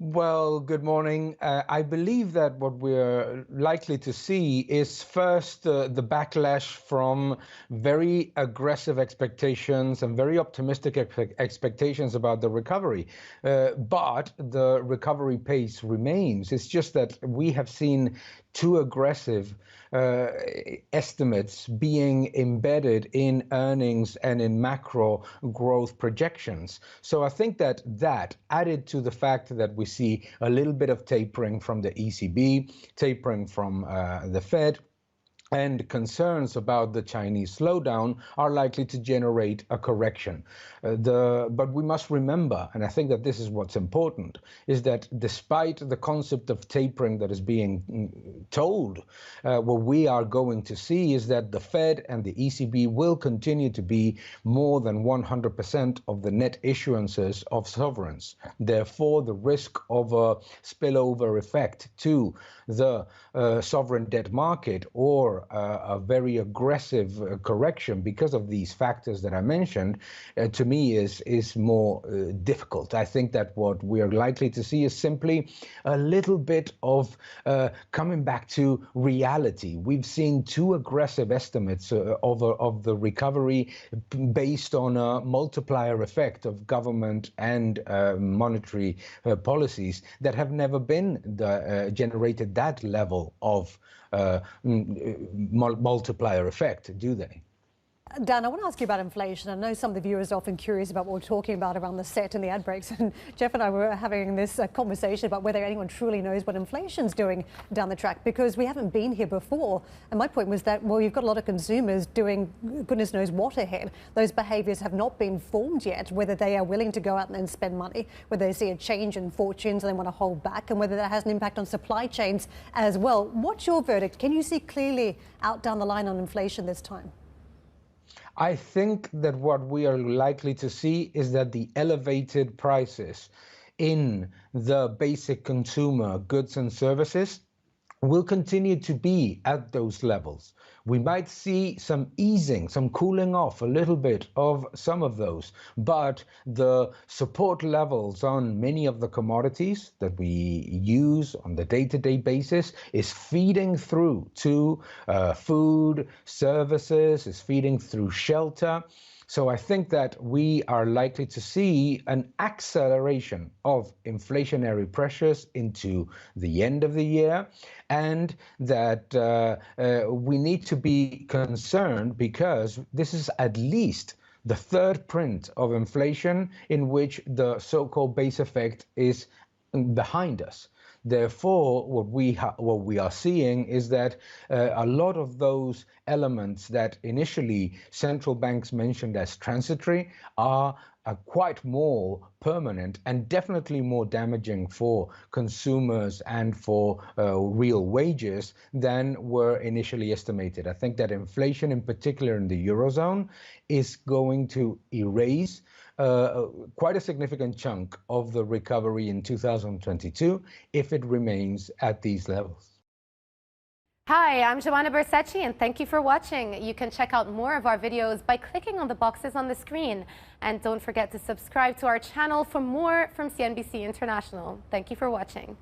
Well, good morning. I believe that what we're likely to see is first the backlash from very aggressive expectations and very optimistic expectations about the recovery. But the recovery pace remains. It's just that we have seen too aggressive estimates being embedded in earnings and in macro growth projections. So I think that added to the fact that we see a little bit of tapering from the ECB, tapering from the Fed, and concerns about the Chinese slowdown are likely to generate a correction. But we must remember, and I think that this is what's important, is that despite the concept of tapering that is being told, what we are going to see is that the Fed and the ECB will continue to be more than 100% of the net issuances of sovereigns. Therefore, the risk of a spillover effect to the sovereign debt market or a very aggressive correction because of these factors that I mentioned, to me is more difficult. I think that what we are likely to see is simply a little bit of coming back to reality. We've seen too aggressive estimates of the recovery based on a multiplier effect of government and monetary policies that have never been generated that level of multiplier effect, do they? Dan, I want to ask you about inflation. I know some of the viewers are often curious about what we're talking about around the set and the ad breaks. And Jeff and I were having this conversation about whether anyone truly knows what inflation's doing down the track, because we haven't been here before. And my point was that, well, you've got a lot of consumers doing goodness knows what ahead. Those behaviours have not been formed yet, whether they are willing to go out and spend money, whether they see a change in fortunes and they want to hold back, and whether that has an impact on supply chains as well. What's your verdict? Can you see clearly out down the line on inflation this time? I think that what we are likely to see is that the elevated prices in the basic consumer goods and services will continue to be at those levels. We might see some easing, some cooling off a little bit of some of those, but the support levels on many of the commodities that we use on the day-to-day basis is feeding through to food, services, is feeding through shelter. So I think that we are likely to see an acceleration of inflationary pressures into the end of the year, and that we need to be concerned because this is at least the third print of inflation in which the so-called base effect is behind us. Therefore, what we are seeing is that a lot of those elements that initially central banks mentioned as transitory are quite more permanent and definitely more damaging for consumers and for real wages than were initially estimated. I think that inflation, in particular in the Eurozone, is going to erase quite a significant chunk of the recovery in 2022 if it remains at these levels. Hi, I'm Joanna Bersecci, and thank you for watching. You can check out more of our videos by clicking on the boxes on the screen. And don't forget to subscribe to our channel for more from CNBC International. Thank you for watching.